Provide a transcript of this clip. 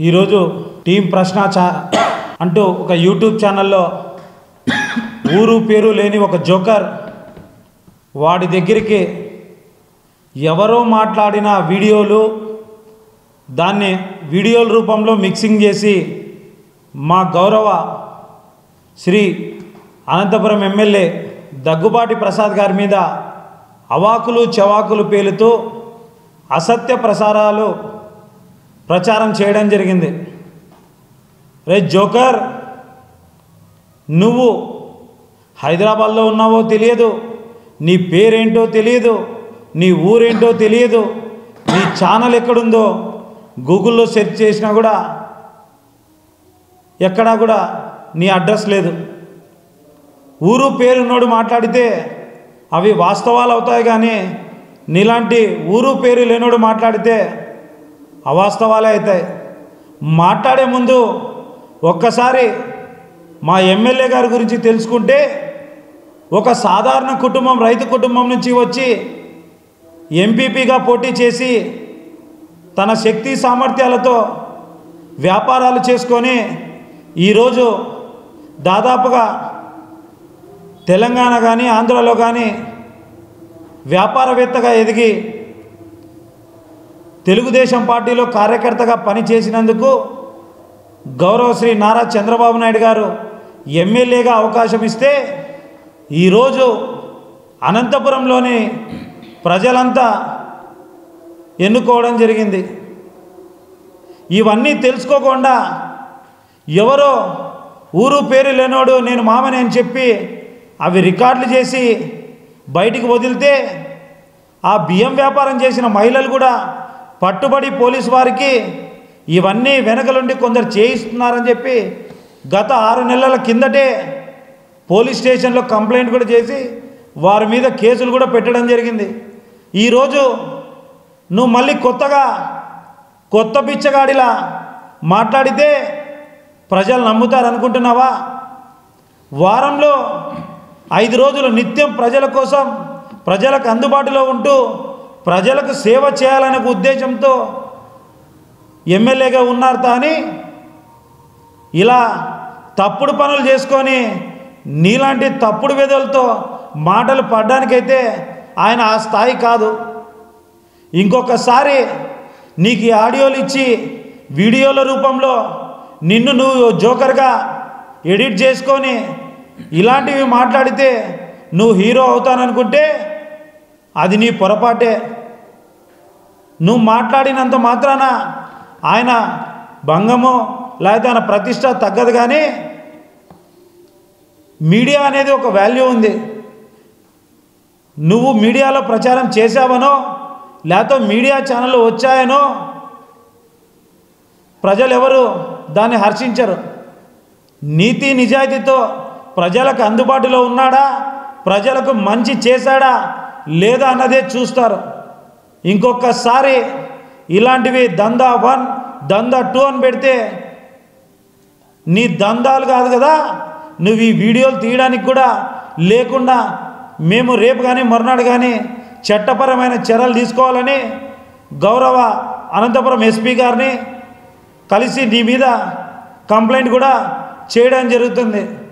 ఈరోజు టీం ప్రశ్న అంటూ ఒక యూట్యూబ్ ఛానల్లో ఊరు పేరు లేని ఒక జోకర్ వాడి దగ్గరికి ఎవరో మాట్లాడిన వీడియోలు దాన్ని వీడియోల రూపంలో మిక్సింగ్ చేసి మా గౌరవ శ్రీ అనంతపురం ఎమ్మెల్యే దగ్గుబాటి ప్రసాద్ గారి మీద అవాకులు చవాకులు పేలుతూ అసత్య ప్రచారం చేయడం జరిగింది. రే జోకర్, నువ్వు హైదరాబాద్లో ఉన్నావో తెలియదు, నీ పేరేంటో తెలియదు, నీ ఊరేంటో తెలియదు, నీ ఛానల్ ఎక్కడుందో గూగుల్లో సెర్చ్ చేసినా కూడా ఎక్కడా కూడా నీ అడ్రస్ లేదు. ఊరు పేరున్నోడు మాట్లాడితే అవి వాస్తవాలు అవుతాయి, కానీ నీలాంటి ఊరు పేరు లేనోడు మాట్లాడితే అవాస్తవాలే అవుతాయి. మాట్లాడే ముందు ఒక్కసారి మా ఎమ్మెల్యే గారి గురించి తెలుసుకుంటే, ఒక సాధారణ కుటుంబం, రైతు కుటుంబం నుంచి వచ్చి ఎంపీపీగా పోటీ చేసి తన శక్తి సామర్థ్యాలతో వ్యాపారాలు చేసుకొని ఈరోజు దాదాపుగా తెలంగాణ కానీ ఆంధ్రలో కానీ వ్యాపారవేత్తగా ఎదిగి తెలుగుదేశం పార్టీలో కార్యకర్తగా పనిచేసినందుకు గౌరవ శ్రీ నారా చంద్రబాబు నాయుడు గారు ఎమ్మెల్యేగా అవకాశం ఇస్తే ఈరోజు అనంతపురంలోని ప్రజలంతా ఎన్నుకోవడం జరిగింది. ఇవన్నీ తెలుసుకోకుండా ఎవరో ఊరు పేరు లేనోడు నేను మామని అని చెప్పి అవి రికార్డులు చేసి బయటికి వదిలితే ఆ బియ్యం వ్యాపారం చేసిన మహిళలు కూడా పట్టుబడి పోలీసు వారికి ఇవన్నీ వెనకలుండి కొందరు చేయిస్తున్నారని చెప్పి గత 6 నెలల కిందటే పోలీస్ స్టేషన్లో కంప్లైంట్ కూడా చేసి వారి మీద కేసులు కూడా పెట్టడం జరిగింది. ఈరోజు నువ్వు మళ్ళీ కొత్త బిచ్చగాడిలా మాట్లాడితే ప్రజలు నమ్ముతారనుకుంటున్నావా? వారంలో 5 రోజులు నిత్యం ప్రజల కోసం, ప్రజలకు అందుబాటులో ఉంటూ ప్రజలకు సేవ చేయాలనే ఉద్దేశంతో ఎమ్మెల్యేగా ఉన్నారు. కానీ ఇలా తప్పుడు పనులు చేసుకొని నీలాంటి తప్పుడు వెదలతో మాటలు పడ్డానికైతే ఆయన ఆ స్థాయి కాదు. ఇంకొకసారి నీకు ఈ ఆడియోలు ఇచ్చి వీడియోల రూపంలో నిన్ను నువ్వు జోకర్గా ఎడిట్ చేసుకొని ఇలాంటివి మాట్లాడితే నువ్వు హీరో అవుతాననుకుంటే అది నీ పొరపాటే. నువ్వు మాట్లాడినంత మాత్రాన ఆయన భంగమో లేకపోతే ఆయన ప్రతిష్ట తగ్గదు. కానీ మీడియా అనేది ఒక వాల్యూ ఉంది. నువ్వు మీడియాలో ప్రచారం చేశావనో లేకపోతే మీడియా ఛానళ్ళు వచ్చాయనో ప్రజలు ఎవరు దాన్ని హర్షించరు. నీతి నిజాయితీతో ప్రజలకు అందుబాటులో ఉన్నాడా, ప్రజలకు మంచి చేశాడా లేదా అన్నదే చూస్తారు. ఇంకొకసారి ఇలాంటివి దందా 1 దందా 2 అని పెడితే నీ దందాలు కాదు కదా, నువ్వు ఈ వీడియోలు తీయడానికి కూడా లేకుండా మేము రేపు కానీ మర్నాడు కానీ చట్టపరమైన చర్యలు తీసుకోవాలని గౌరవ అనంతపురం ఎస్పీ గారిని కలిసి నీ మీద కంప్లైంట్ కూడా చేయడం జరుగుతుంది.